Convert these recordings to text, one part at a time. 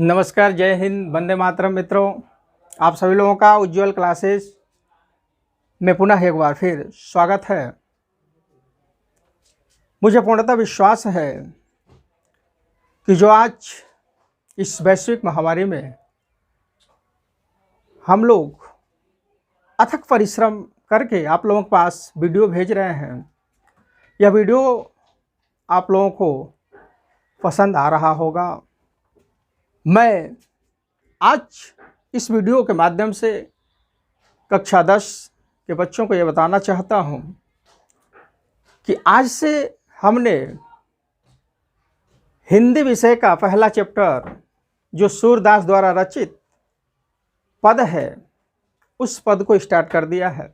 नमस्कार, जय हिंद, वंदे मातरम। मित्रों, आप सभी लोगों का उज्जवल क्लासेस में पुनः एक बार फिर स्वागत है। मुझे पूर्णतः विश्वास है कि जो आज इस वैश्विक महामारी में हम लोग अथक परिश्रम करके आप लोगों के पास वीडियो भेज रहे हैं, यह वीडियो आप लोगों को पसंद आ रहा होगा। मैं आज इस वीडियो के माध्यम से कक्षा 10 के बच्चों को यह बताना चाहता हूं कि आज से हमने हिंदी विषय का पहला चैप्टर जो सूरदास द्वारा रचित पद है, उस पद को स्टार्ट कर दिया है।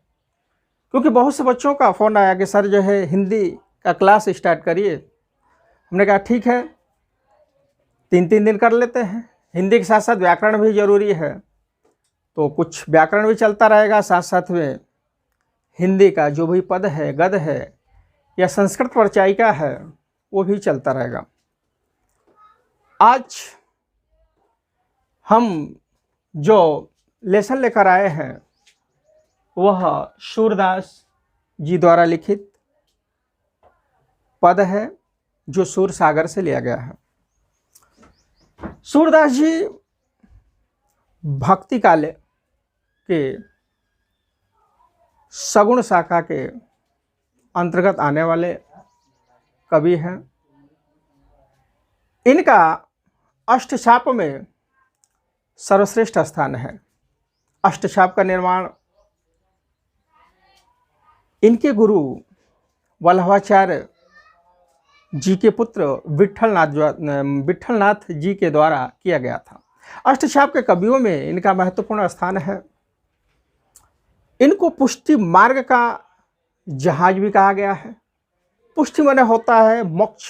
क्योंकि बहुत से बच्चों का फ़ोन आया कि सर जो है हिंदी का क्लास स्टार्ट करिए। हमने कहा ठीक है, 3 दिन कर लेते हैं। हिंदी के साथ साथ व्याकरण भी जरूरी है, तो कुछ व्याकरण भी चलता रहेगा, साथ साथ में हिंदी का जो भी पद है, गद है या संस्कृत परिचायिका है, वो भी चलता रहेगा। आज हम जो लेसन लेकर आए हैं वह सूरदास जी द्वारा लिखित पद है जो सूर सागर से लिया गया है। सूरदास जी भक्ति काल के सगुण शाखा के अंतर्गत आने वाले कवि हैं। इनका अष्टछाप में सर्वश्रेष्ठ स्थान है। अष्टछाप का निर्माण इनके गुरु वल्लभाचार्य जी के पुत्र विट्ठलनाथ जी के द्वारा किया गया था। अष्टछाप के कवियों में इनका महत्वपूर्ण स्थान है। इनको पुष्टि मार्ग का जहाज भी कहा गया है। पुष्टि माने होता है मोक्ष,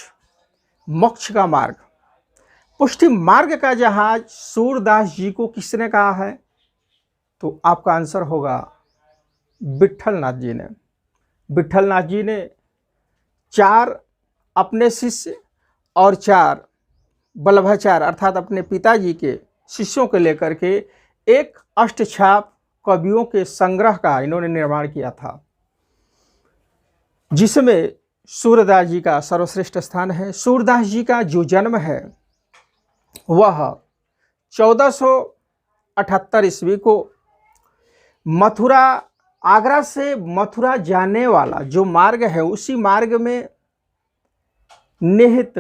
मोक्ष का मार्ग। पुष्टि मार्ग का जहाज सूरदास जी को किसने कहा है? तो आपका आंसर होगा विट्ठलनाथ जी ने। विट्ठलनाथ जी ने 4 अपने शिष्य और 4 वल्लभाचार्य अर्थात अपने पिताजी के शिष्यों को लेकर के एक अष्टछाप कवियों के संग्रह का इन्होंने निर्माण किया था, जिसमें सूरदास जी का सर्वश्रेष्ठ स्थान है। सूरदास जी का जो जन्म है वह 1478 ईस्वी को मथुरा, आगरा से मथुरा जाने वाला जो मार्ग है, उसी मार्ग में निहित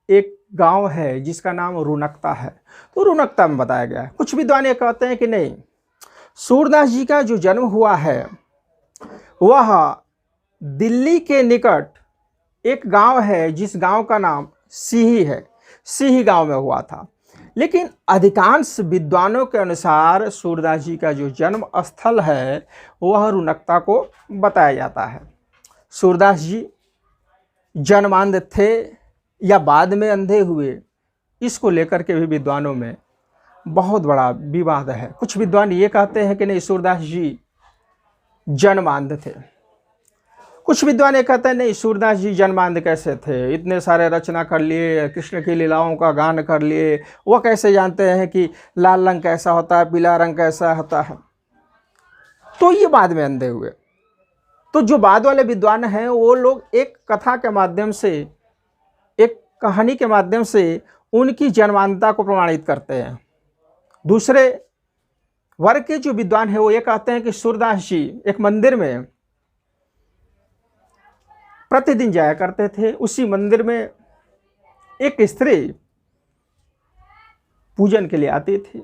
एक गांव है जिसका नाम रुनकता है। तो रुनकता में बताया गया है। कुछ विद्वान ये कहते हैं कि नहीं, सूरदास जी का जो जन्म हुआ है वह दिल्ली के निकट एक गांव है जिस गांव का नाम सीही है, सीही गांव में हुआ था। लेकिन अधिकांश विद्वानों के अनुसार सूरदास जी का जो जन्म स्थल है वह रुनकता को बताया जाता है। सूरदास जी जन्मांध थे या बाद में अंधे हुए, इसको लेकर के भी विद्वानों में बहुत बड़ा विवाद है। कुछ विद्वान ये कहते हैं कि नहीं, सूरदास जी जन्मांध थे। कुछ विद्वान ये कहते हैं नहीं, सूरदास जी जन्मांध कैसे थे? इतने सारे रचना कर लिए, कृष्ण की लीलाओं का गान कर लिए, वह कैसे जानते हैं कि लाल रंग कैसा होता है, पीला रंग कैसा होता है? तो ये बाद में अंधे हुए। तो जो बाद वाले विद्वान हैं वो लोग एक कथा के माध्यम से, एक कहानी के माध्यम से उनकी जन्मांधता को प्रमाणित करते हैं। दूसरे वर्ग के जो विद्वान हैं वो ये कहते हैं कि सूरदास जी एक मंदिर में प्रतिदिन जाया करते थे। उसी मंदिर में एक स्त्री पूजन के लिए आती थी।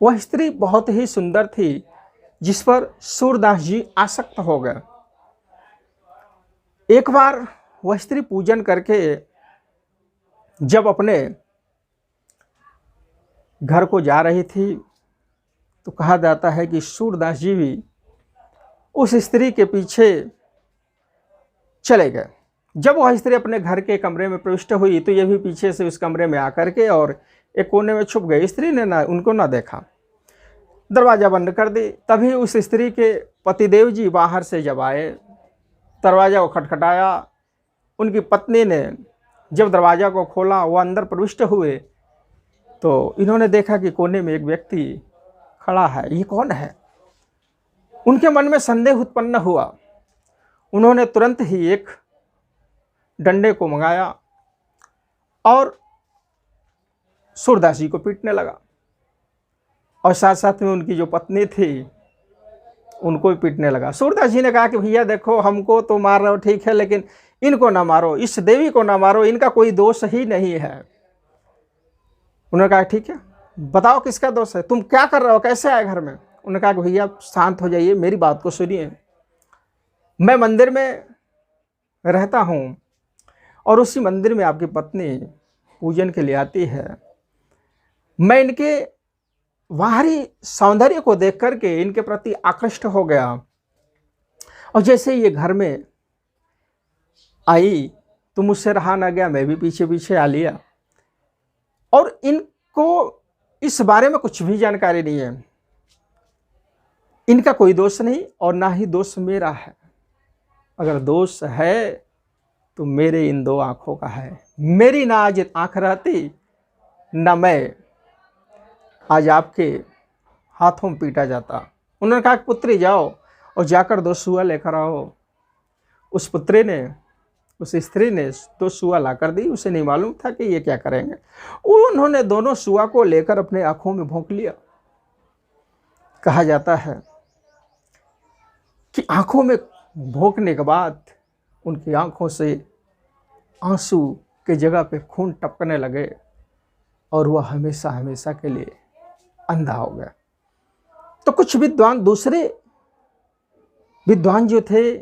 वह स्त्री बहुत ही सुंदर थी, जिस पर सूरदास जी आसक्त हो गए। एक बार वह स्त्री पूजन करके जब अपने घर को जा रही थी तो कहा जाता है कि सूरदास जी भी उस स्त्री के पीछे चले गए। जब वह स्त्री अपने घर के कमरे में प्रविष्ट हुई तो यह भी पीछे से उस कमरे में आकर के और एक कोने में छुप गई। स्त्री ने उनको ना देखा, दरवाज़ा बंद कर दी। तभी उस स्त्री के पतिदेव जी बाहर से जब आए, दरवाज़ा को खटखटाया। उनकी पत्नी ने जब दरवाज़ा को खोला, वो अंदर प्रविष्ट हुए तो इन्होंने देखा कि कोने में एक व्यक्ति खड़ा है, ये कौन है? उनके मन में संदेह उत्पन्न हुआ। उन्होंने तुरंत ही एक डंडे को मंगाया और सूरदास जी को पीटने लगा, और साथ साथ में उनकी जो पत्नी थी उनको भी पीटने लगा। सूरदास जी ने कहा कि भैया देखो, हमको तो मार रहे हो ठीक है, लेकिन इनको ना मारो, इस देवी को ना मारो, इनका कोई दोष ही नहीं है। उन्होंने कहा ठीक है, बताओ किसका दोष है, तुम क्या कर रहे हो, कैसे आए घर में? उन्होंने कहा कि भैया शांत हो जाइए, मेरी बात को सुनिए। मैं मंदिर में रहता हूँ और उसी मंदिर में आपकी पत्नी पूजन के लिए आती है। मैं इनके बाहरी सौंदर्य को देख करके इनके प्रति आकृष्ट हो गया, और जैसे ये घर में आई तो मुझसे रहा ना गया, मैं भी पीछे पीछे आ लिया। और इनको इस बारे में कुछ भी जानकारी नहीं है, इनका कोई दोष नहीं और ना ही दोष मेरा है। अगर दोष है तो मेरे इन दो आँखों का है। मेरी ना आज आँख रहती, ना मैं आज आपके हाथों में पीटा जाता। उन्होंने कहा कि पुत्री जाओ और जाकर 2 सुआ लेकर आओ। उस पुत्री ने, उस स्त्री ने 2 सुआ ला कर दी। उसे नहीं मालूम था कि ये क्या करेंगे। उन्होंने दोनों सुआ को लेकर अपने आँखों में भोंक लिया। कहा जाता है कि आँखों में भोंकने के बाद उनकी आँखों से आंसू के जगह पे खून टपकने लगे और वह हमेशा हमेशा के लिए अंधा हो गया। तो कुछ विद्वान, दूसरे विद्वान जो थे,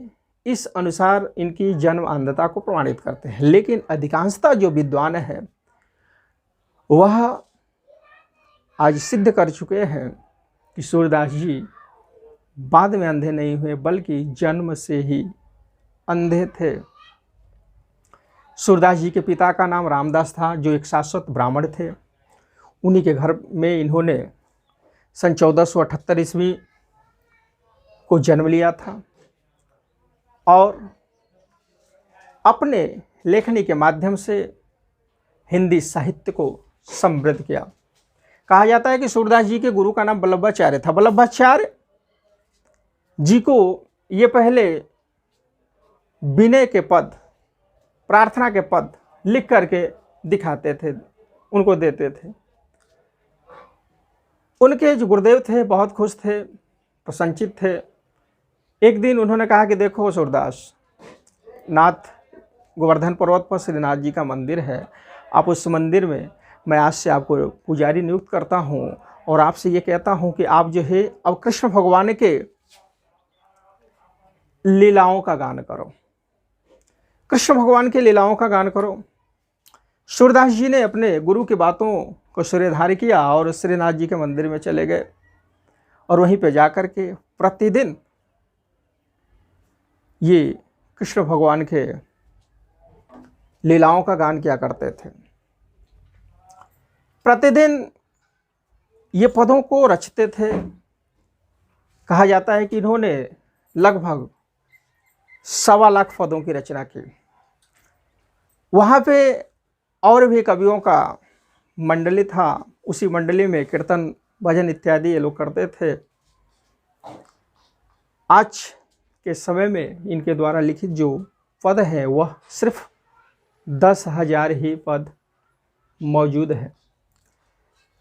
इस अनुसार इनकी जन्म अंधता को प्रमाणित करते हैं, लेकिन अधिकांशतः जो विद्वान है वह आज सिद्ध कर चुके हैं कि सूरदास जी बाद में अंधे नहीं हुए, बल्कि जन्म से ही अंधे थे। सूरदास जी के पिता का नाम रामदास था, जो एक शाश्वत ब्राह्मण थे। उन्हीं के घर में इन्होंने सन 1478 ईस्वी को जन्म लिया था और अपने लेखनी के माध्यम से हिंदी साहित्य को समृद्ध किया। कहा जाता है कि सूरदास जी के गुरु का नाम वल्लभाचार्य था। वल्लभाचार्य जी को ये पहले विनय के पद, प्रार्थना के पद लिख करके दिखाते थे, उनको देते थे। उनके जो गुरुदेव थे बहुत खुश थे, प्रसन्नचित्त थे। एक दिन उन्होंने कहा कि देखो सूरदास नाथ, गोवर्धन पर्वत पर श्रीनाथ जी का मंदिर है, आप उस मंदिर में मैं आज से आपको पुजारी नियुक्त करता हूँ और आपसे ये कहता हूँ कि आप जो है अब कृष्ण भगवान के लीलाओं का गान करो, कृष्ण भगवान के लीलाओं का गान करो। सूरदास जी ने अपने गुरु की बातों को शिरोधार्य किया और श्रीनाथ जी के मंदिर में चले गए और वहीं पे जाकर के प्रतिदिन ये कृष्ण भगवान के लीलाओं का गान किया करते थे। प्रतिदिन ये पदों को रचते थे। कहा जाता है कि इन्होंने लगभग 1.25 लाख पदों की रचना की। वहाँ पे और भी कवियों का मंडली था, उसी मंडली में कीर्तन, भजन इत्यादि ये लोग करते थे। आज के समय में इनके द्वारा लिखित जो पद है वह सिर्फ 10,000 ही पद मौजूद है।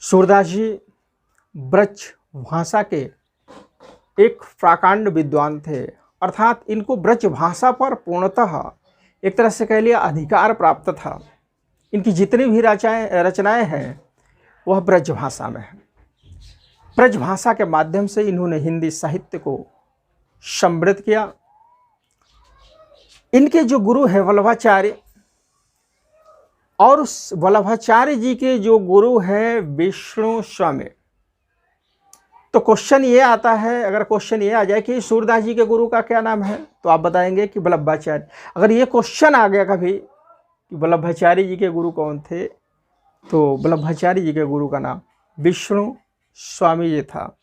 सूरदास जी ब्रज भाषा के एक प्राकांड विद्वान थे, अर्थात इनको ब्रज भाषा पर पूर्णतः एक तरह से कह लिया अधिकार प्राप्त था। इनकी जितनी भी रचनाएं हैं वह ब्रज भाषा में है। ब्रज भाषा के माध्यम से इन्होंने हिंदी साहित्य को समृद्ध किया। इनके जो गुरु है वल्लभाचार्य, और उस वल्लभाचार्य जी के जो गुरु है विष्णु स्वामी। तो क्वेश्चन ये आता है, अगर क्वेश्चन ये आ जाए कि सूरदास जी के गुरु का क्या नाम है, तो आप बताएंगे कि वल्लभाचार्य। अगर ये क्वेश्चन आ गया कभी कि वल्लभाचार्य जी के गुरु कौन थे, तो वल्लभाचार्य जी के गुरु का नाम विष्णु स्वामी जी था।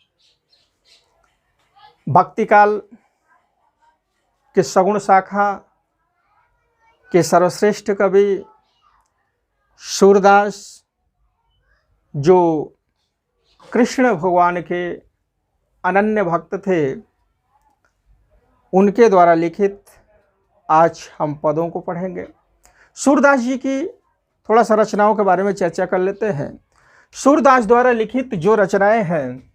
भक्ति काल के सगुण शाखा के सर्वश्रेष्ठ कवि सूरदास जो कृष्ण भगवान के अनन्य भक्त थे, उनके द्वारा लिखित आज हम पदों को पढ़ेंगे। सूरदास जी की थोड़ा सा रचनाओं के बारे में चर्चा कर लेते हैं। सूरदास द्वारा लिखित जो रचनाएं हैं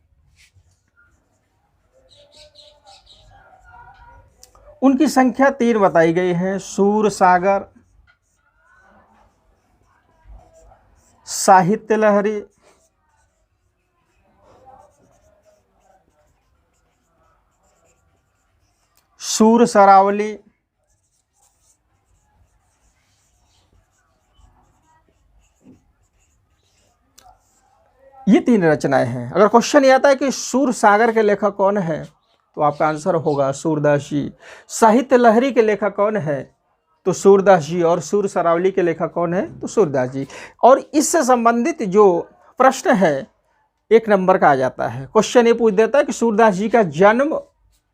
उनकी संख्या 3 बताई गई है। सूर सागर, साहित्य लहरी, सूर सरावली, ये 3 रचनाएं हैं। अगर क्वेश्चन ये आता है कि सूर सागर के लेखक कौन है, तो आपका आंसर होगा सूरदास जी। साहित्य लहरी के लेखक कौन है, तो सूरदास जी। और सूर सरावली के लेखक कौन है, तो सूरदास जी। और इससे संबंधित जो प्रश्न है 1 नंबर का आ जाता है। क्वेश्चन ये पूछ देता है कि सूरदास जी का जन्म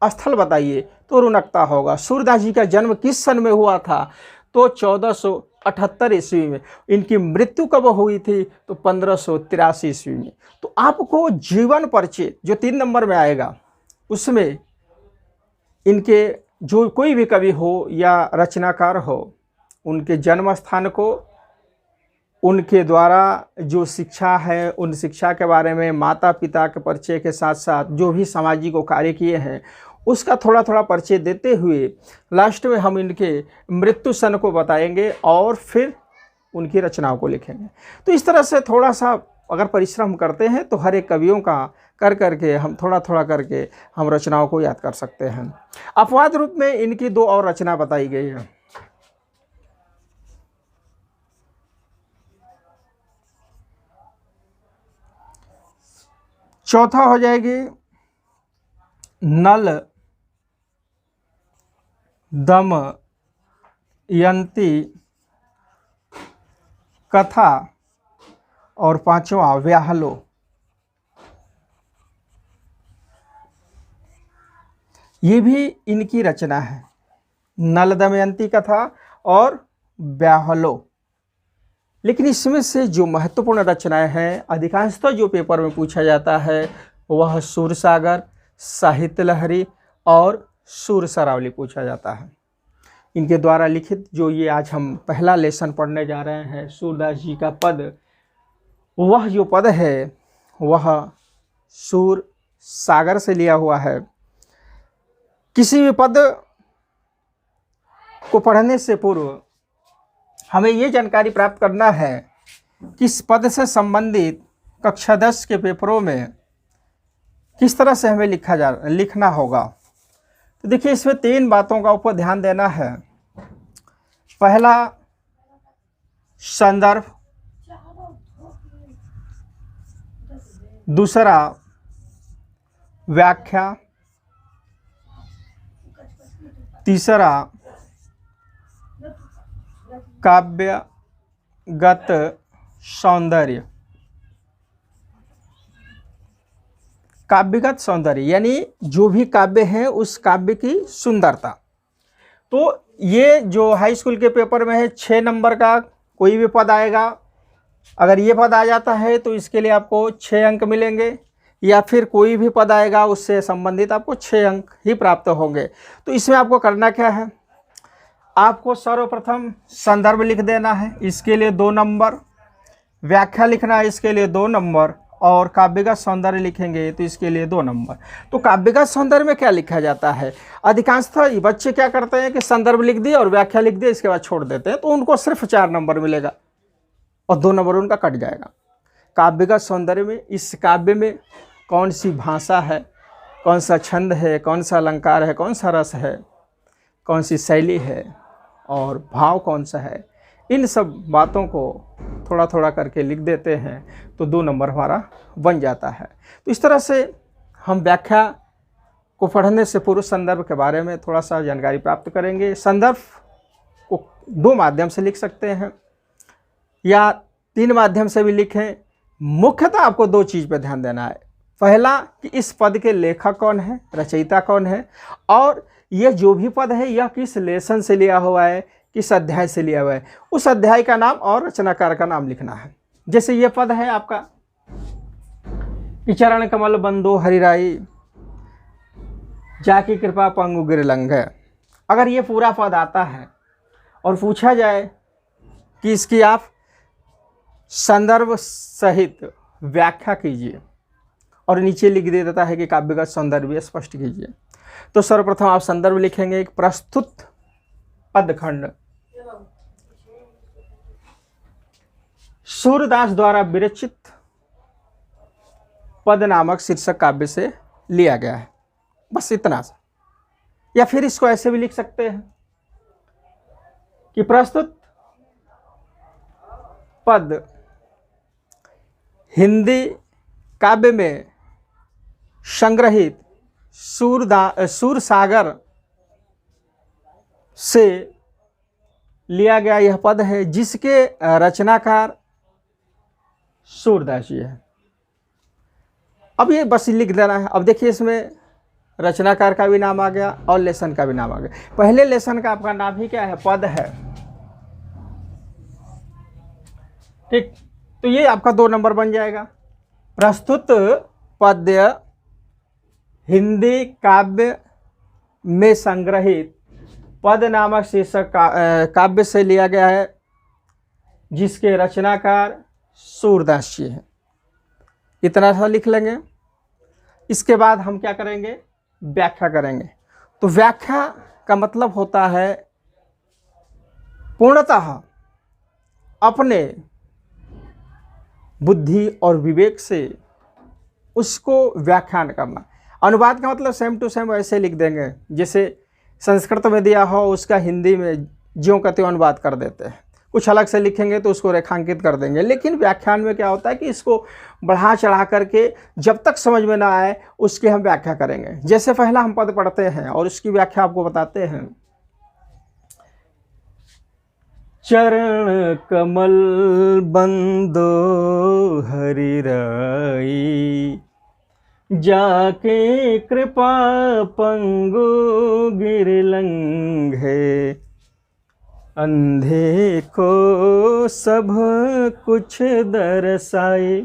स्थल बताइए, तो रुनकता होगा। सूरदास जी का जन्म किस सन में हुआ था, तो 1478 ईस्वी में। इनकी मृत्यु कब हुई थी, तो 1583 ईस्वी में। तो आपको जीवन परिचय जो 3 नंबर में आएगा, उसमें इनके जो कोई भी कवि हो या रचनाकार हो, उनके जन्म स्थान को, उनके द्वारा जो शिक्षा है उन शिक्षा के बारे में, माता पिता के परिचय के साथ साथ जो भी सामाजिक कार्य किए हैं उसका थोड़ा थोड़ा परिचय देते हुए लास्ट में हम इनके मृत्यु सन को बताएंगे और फिर उनकी रचनाओं को लिखेंगे। तो इस तरह से थोड़ा सा अगर परिश्रम करते हैं तो हर एक कवियों का कर करके हम थोड़ा थोड़ा करके हम रचनाओं को याद कर सकते हैं। अपवाद रूप में इनकी 2 और रचना बताई गई है। चौथा हो जाएगी नल दमयंती कथा और 5वां व्याहलो। ये भी इनकी रचना है, नल दमयंती कथा और व्याहलो। लेकिन इसमें से जो महत्वपूर्ण रचनाएं हैं, अधिकांशतः जो पेपर में पूछा जाता है वह सूर सागर, साहित्य लहरी और सूर सरावली पूछा जाता है। इनके द्वारा लिखित जो ये आज हम पहला लेसन पढ़ने जा रहे हैं, सूरदास जी का पद, वह जो पद है वह सूर सागर से लिया हुआ है। किसी भी पद को पढ़ने से पूर्व हमें ये जानकारी प्राप्त करना है कि इस पद से संबंधित कक्षा 10 के पेपरों में किस तरह से हमें लिखना होगा। तो देखिए, इसमें 3 बातों का ऊपर ध्यान देना है। पहला संदर्भ, दूसरा व्याख्या, तीसरा काव्यगत सौंदर्य। काव्यगत सौंदर्य यानी जो भी काव्य है उस काव्य की सुंदरता। तो ये जो हाई स्कूल के पेपर में है 6 नंबर का कोई भी पद आएगा, अगर ये पद आ जाता है तो इसके लिए आपको 6 अंक मिलेंगे, या फिर कोई भी पद आएगा उससे संबंधित आपको 6 अंक ही प्राप्त होंगे। तो इसमें आपको करना क्या है, आपको सर्वप्रथम संदर्भ लिख देना है, इसके लिए 2 नंबर, व्याख्या लिखना है, इसके लिए 2 नंबर, और काव्यगत सौंदर्य लिखेंगे तो इसके लिए 2 नंबर। तो काव्यगत सौंदर्य में क्या लिखा जाता है, अधिकांशतः बच्चे क्या करते हैं कि संदर्भ लिख दिए और व्याख्या लिख दिए, इसके बाद छोड़ देते हैं, तो उनको सिर्फ 4 नंबर मिलेगा और 2 नंबर उनका कट जाएगा। काव्यगत सौंदर्य में इस काव्य में कौन सी भाषा है, कौन सा छंद है, कौन सा अलंकार है, कौन सा रस है, कौन सी शैली है और भाव कौन सा है, इन सब बातों को थोड़ा थोड़ा करके लिख देते हैं तो 2 नंबर हमारा बन जाता है। तो इस तरह से हम व्याख्या को पढ़ने से पूर्व संदर्भ के बारे में थोड़ा सा जानकारी प्राप्त करेंगे। संदर्भ को 2 माध्यम से लिख सकते हैं या 3 माध्यम से भी लिखें। मुख्यतः आपको 2 चीज़ पर ध्यान देना है। पहला कि इस पद के लेखक कौन है, रचयिता कौन है, और यह जो भी पद है यह किस लेसन से लिया हुआ है, किस अध्याय से लिया हुआ है, उस अध्याय का नाम और रचनाकार का नाम लिखना है। जैसे ये पद है आपका कि चरण कमल बंदो हरिराई, जाकी कृपा पंगु गिरलंघ। अगर ये पूरा पद आता है और पूछा जाए कि इसकी आप संदर्भ सहित व्याख्या कीजिए और नीचे लिख दे देता है कि काव्यगत सौंदर्य स्पष्ट कीजिए, तो सर्वप्रथम आप संदर्भ लिखेंगे एक प्रस्तुत पदखंड सूरदास द्वारा विरचित पद नामक शीर्षक काव्य से लिया गया है, बस इतना सा। या फिर इसको ऐसे भी लिख सकते हैं कि प्रस्तुत पद हिंदी काव्य में संग्रहित सूरसागर से लिया गया यह पद है, जिसके रचनाकार सूरदास जी है। अब ये बस लिख देना है। अब देखिए इसमें रचनाकार का भी नाम आ गया और लेसन का भी नाम आ गया। पहले लेसन का आपका नाम ही क्या है? पद है। ठीक, तो ये आपका 2 नंबर बन जाएगा। प्रस्तुत पद्य हिंदी काव्य में संग्रहित पद नामक शीर्षक काव्य से लिया गया है, जिसके रचनाकार सूरदास जी हैं। इतना सा लिख लेंगे। इसके बाद हम क्या करेंगे? व्याख्या करेंगे। तो व्याख्या का मतलब होता है पूर्णतः अपने बुद्धि और विवेक से उसको व्याख्यान करना। अनुवाद का मतलब सेम टू सेम वैसे लिख देंगे जैसे संस्कृत में दिया हो, उसका हिंदी में ज्यों का त्यों अनुवाद कर देते हैं। कुछ अलग से लिखेंगे तो उसको रेखांकित कर देंगे। लेकिन व्याख्यान में क्या होता है कि इसको बढ़ा चढ़ा करके जब तक समझ में ना आए उसकी हम व्याख्या करेंगे। जैसे पहला हम पद पढ़ते हैं और उसकी व्याख्या आपको बताते हैं। चरण कमल बंदो हरिराई, जाके कृपा पंगु गिरलंघे, अंधे को सब कुछ दर्शाए,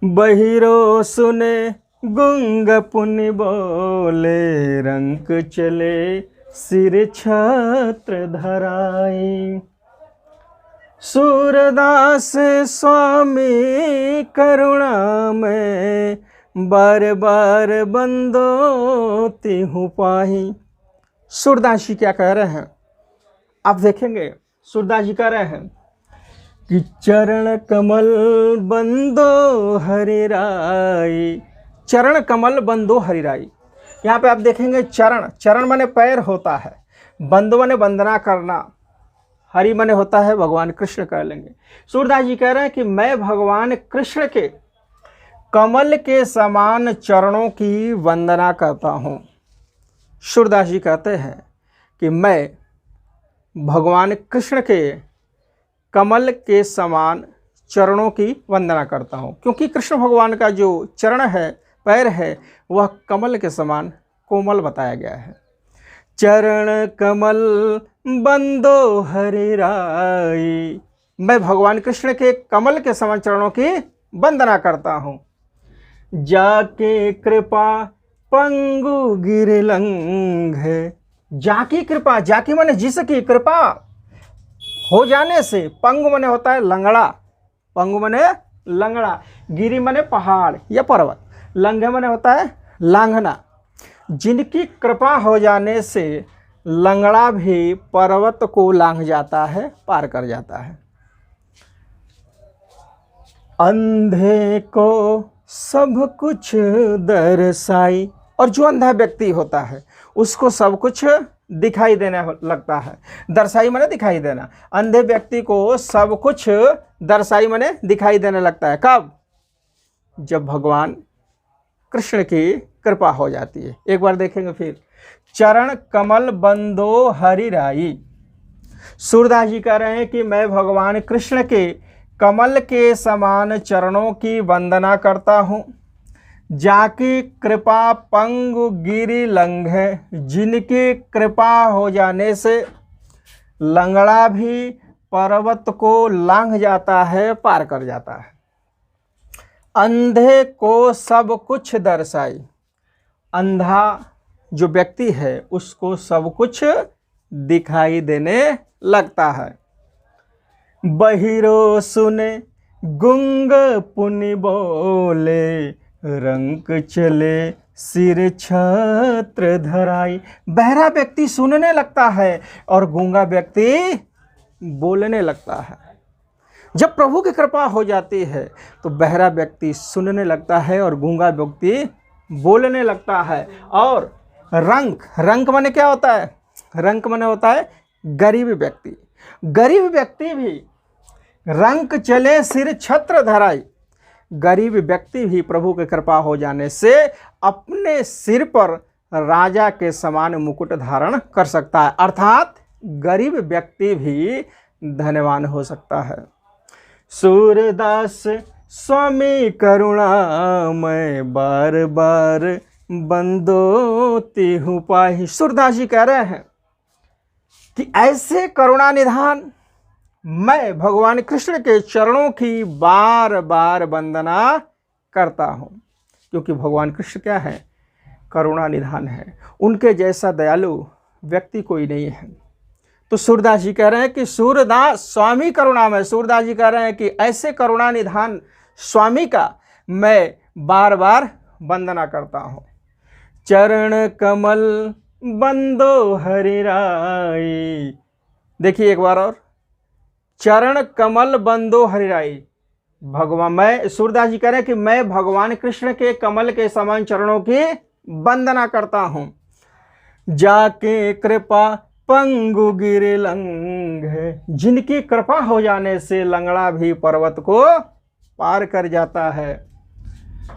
बहिरो सुने गुंग पुनि बोले, रंक चले सिर छत्र धराए। सूरदास स्वामी करुणा में, बार बार बंदो तिहु पाही। सूरदास जी क्या कह रहे हैं आप देखेंगे। सूरदास जी कह रहे हैं कि चरण कमल बंदो हरिराई, चरण कमल बंदो हरिराई। यहाँ पे आप देखेंगे चरण, चरण माने पैर होता है, बंदो माने वंदना करना, हरि माने होता है भगवान कृष्ण कह लेंगे। सूरदास जी कह रहे हैं कि मैं भगवान कृष्ण के कमल के समान चरणों की वंदना करता हूँ। सूरदास जी कहते हैं कि मैं भगवान कृष्ण के कमल के समान चरणों की वंदना करता हूँ, क्योंकि कृष्ण भगवान का जो चरण है, पैर है, वह कमल के समान कोमल बताया गया है। चरण कमल बंदो हरिराई, मैं भगवान कृष्ण के कमल के समान चरणों की वंदना करता हूँ। जाके कृपा पंगु गिरलंघ, जाकी कृपा, जाकी माने जिसकी कृपा हो जाने से, पंगु माने होता है लंगड़ा, पंगु माने लंगड़ा, गिरी माने पहाड़ या पर्वत, लंघ माने होता है लांघना। जिनकी कृपा हो जाने से लंगड़ा भी पर्वत को लांघ जाता है, पार कर जाता है। अंधे को सब कुछ दर्शाई, और जो अंधा व्यक्ति होता है उसको सब कुछ दिखाई देने लगता है। दर्शाई माने दिखाई देना। अंधे व्यक्ति को सब कुछ दर्शाई माने दिखाई देने लगता है। कब? जब भगवान कृष्ण की कृपा हो जाती है। एक बार देखेंगे फिर। चरण कमल बंदो हरिराई, सूरदास जी कह रहे हैं कि मैं भगवान कृष्ण के कमल के समान चरणों की वंदना करता हूँ। जाकी कृपा पंगु गिरि लंघे, जिनकी कृपा हो जाने से लंगड़ा भी पर्वत को लांघ जाता है, पार कर जाता है। अंधे को सब कुछ दर्शाई। अंधा जो व्यक्ति है उसको सब कुछ दिखाई देने लगता है। बहिरो सुने गुंग पुनि बोले, रंक चले सिर छत्र धराई। बहरा व्यक्ति सुनने लगता है और गूंगा व्यक्ति बोलने लगता है। जब प्रभु की कृपा हो जाती है तो बहरा व्यक्ति सुनने लगता है और गूंगा व्यक्ति बोलने लगता है। और रंक माने क्या होता है? रंक माने होता है गरीब व्यक्ति। गरीब व्यक्ति भी रंक चले सिर छत्र धराई। गरीब व्यक्ति भी प्रभु की कृपा हो जाने से अपने सिर पर राजा के समान मुकुट धारण कर सकता है, अर्थात गरीब व्यक्ति भी धनवान हो सकता है। सूरदास स्वामी करुणा मैं बार बार बंदो तिहु पाहि। सूरदास जी कह रहे हैं कि ऐसे करुणा निधान मैं भगवान कृष्ण के चरणों की बार बार वंदना करता हूँ, क्योंकि भगवान कृष्ण क्या है? करुणा निधान है। उनके जैसा दयालु व्यक्ति कोई नहीं है। तो सूरदास जी कह रहे हैं कि सूरदास स्वामी करुणामय। सूरदास जी कह रहे हैं कि ऐसे करुणा निधान स्वामी का मैं बार बार वंदना करता हूँ। चरण कमल बंदो हरि राई। देखिए एक बार और, चरण कमल बंदो हरि राई। भगवान, मैं सूरदास जी कह रहे हैं कि मैं भगवान कृष्ण के कमल के समान चरणों की वंदना करता हूँ। जाके कृपा पंगु गिर लंघ, जिनकी कृपा हो जाने से लंगड़ा भी पर्वत को पार कर जाता है।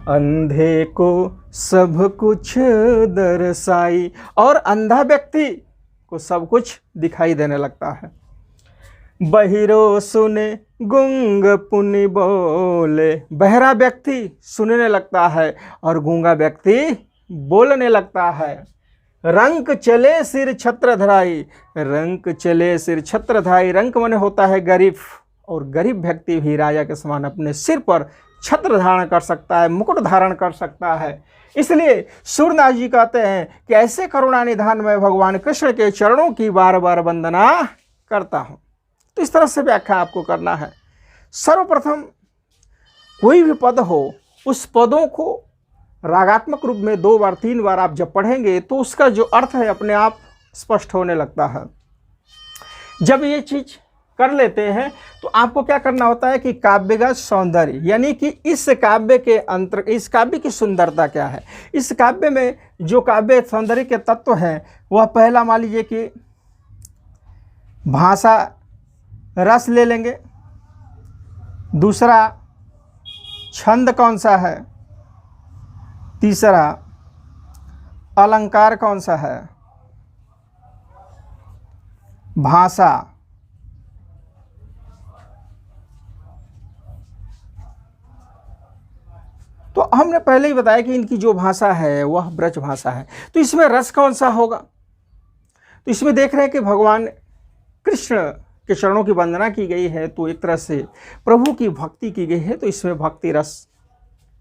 अंधे को सब कुछ दर्शाई, और अंधा व्यक्ति को सब कुछ दिखाई देने लगता है। बहिरो सुने गुंग पुनि बोले, बहरा व्यक्ति सुनने लगता है और गूंगा व्यक्ति बोलने लगता है। रंक चले सिर छत्र धराई, रंक चले सिर छत्र धराई। रंक माने होता है गरीब, और गरीब व्यक्ति भी राजा के समान अपने सिर पर छत्र धारण कर सकता है, मुकुट धारण कर सकता है। इसलिए सूरदास जी कहते हैं कि ऐसे करुणा निधान में भगवान कृष्ण के चरणों की बार बार वंदना करता हूँ। तो इस तरह से व्याख्या आपको करना है। सर्वप्रथम कोई भी पद हो, उस पदों को रागात्मक रूप में 2 बार 3 बार आप जब पढ़ेंगे तो उसका जो अर्थ है अपने आप स्पष्ट होने लगता है। जब ये चीज कर लेते हैं तो आपको क्या करना होता है कि काव्यगत सौंदर्य, यानी कि इस काव्य के इस काव्य की सुंदरता क्या है, इस काव्य में जो काव्य सौंदर्य के तत्व हैं वह पहला मान लीजिए कि भाषा रस ले लेंगे, दूसरा छंद कौन सा है, तीसरा अलंकार कौन सा है, भाषा, तो हमने पहले ही बताया कि इनकी जो भाषा है वह ब्रज भाषा है। तो इसमें रस कौन सा होगा? तो इसमें देख रहे हैं कि भगवान कृष्ण के चरणों की वंदना की गई है, तो एक तरह से प्रभु की भक्ति की गई है, तो इसमें भक्ति रस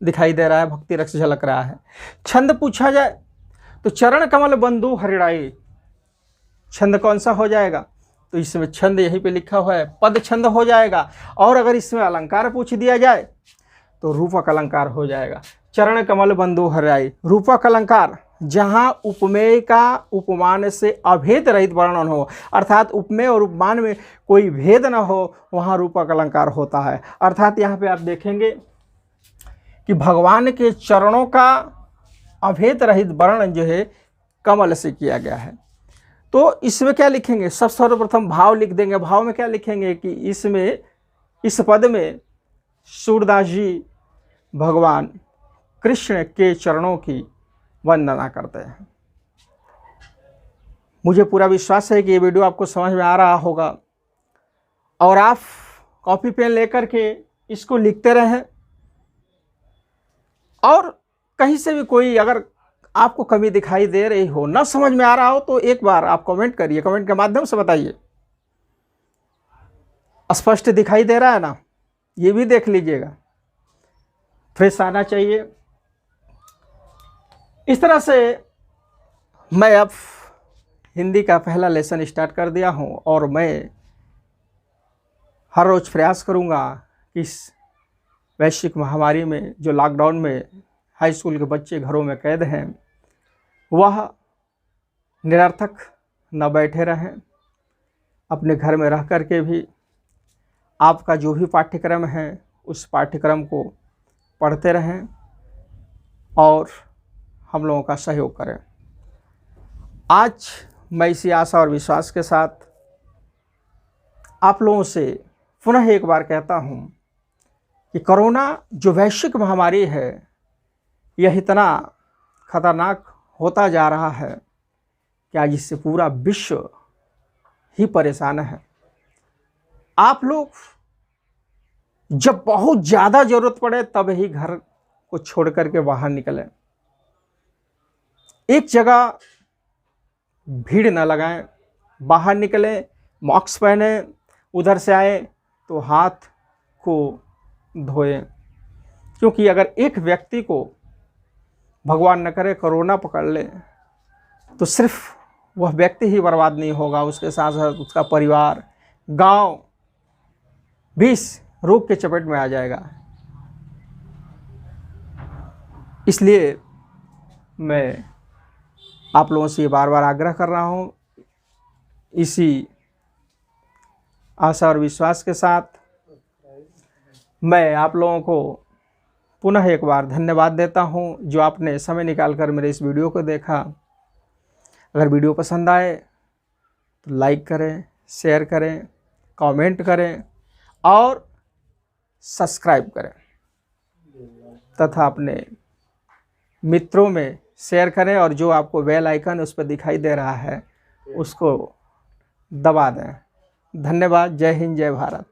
दिखाई दे रहा है, भक्ति रस झलक रहा है। छंद पूछा जाए तो चरण कमल बंधु हरिणाई, छंद कौन सा हो जाएगा? तो इसमें छंद यहीं पे लिखा हुआ है, पद छंद हो जाएगा। और अगर इसमें अलंकार पूछ दिया जाए तो रूपक अलंकार हो जाएगा। चरण कमल बंधु हरिणाई, रूपक अलंकार, जहाँ उपमेय का उपमान से अभेद रहित वर्णन हो, अर्थात उपमेय और उपमान में कोई भेद न हो, वहाँ रूपक अलंकार होता है। अर्थात यहाँ पे आप देखेंगे कि भगवान के चरणों का अभेद रहित वर्णन जो है कमल से किया गया है। तो इसमें क्या लिखेंगे? सब सर्वप्रथम भाव लिख देंगे। भाव में क्या लिखेंगे कि इसमें इस पद में सूरदास जी भगवान कृष्ण के चरणों की वंदना करते हैं। मुझे पूरा विश्वास है कि ये वीडियो आपको समझ में आ रहा होगा और आप कॉपी पेन लेकर के इसको लिखते रहें। और कहीं से भी कोई अगर आपको कमी दिखाई दे रही हो, न समझ में आ रहा हो, तो एक बार आप कमेंट करिए, कमेंट के माध्यम से बताइए। स्पष्ट दिखाई दे रहा है ना? ये भी देख लीजिएगा। फ्रेश आना चाहिए। इस तरह से मैं अब हिंदी का पहला लेसन स्टार्ट कर दिया हूँ और मैं हर रोज़ प्रयास करूँगा कि इस वैश्विक महामारी में, जो लॉकडाउन में हाई स्कूल के बच्चे घरों में कैद हैं, वह निरर्थक न बैठे रहें। अपने घर में रह कर के भी आपका जो भी पाठ्यक्रम है उस पाठ्यक्रम को पढ़ते रहें और हम लोगों का सहयोग करें। आज मैं इसी आशा और विश्वास के साथ आप लोगों से पुनः एक बार कहता हूं कि कोरोना जो वैश्विक महामारी है, यह इतना खतरनाक होता जा रहा है कि आज इससे पूरा विश्व ही परेशान है। आप लोग जब बहुत ज़्यादा ज़रूरत पड़े तब ही घर को छोड़ करके बाहर निकलें। एक जगह भीड़ न लगाएं, बाहर निकलें, मास्क पहने, उधर से आए तो हाथ को धोएं, क्योंकि अगर एक व्यक्ति को भगवान न करे कोरोना पकड़ ले तो सिर्फ वह व्यक्ति ही बर्बाद नहीं होगा, उसके साथ साथ उसका परिवार, गांव भी इस रोग के चपेट में आ जाएगा। इसलिए मैं आप लोगों से बार बार आग्रह कर रहा हूँ, इसी आशा और विश्वास के साथ मैं आप लोगों को पुनः एक बार धन्यवाद देता हूँ जो आपने समय निकाल कर मेरे इस वीडियो को देखा। अगर वीडियो पसंद आए तो लाइक करें, शेयर करें, कमेंट करें और सब्सक्राइब करें तथा अपने मित्रों में शेयर करें और जो आपको बेल आइकन उस पर दिखाई दे रहा है उसको दबा दें। धन्यवाद। जय हिंद, जय भारत।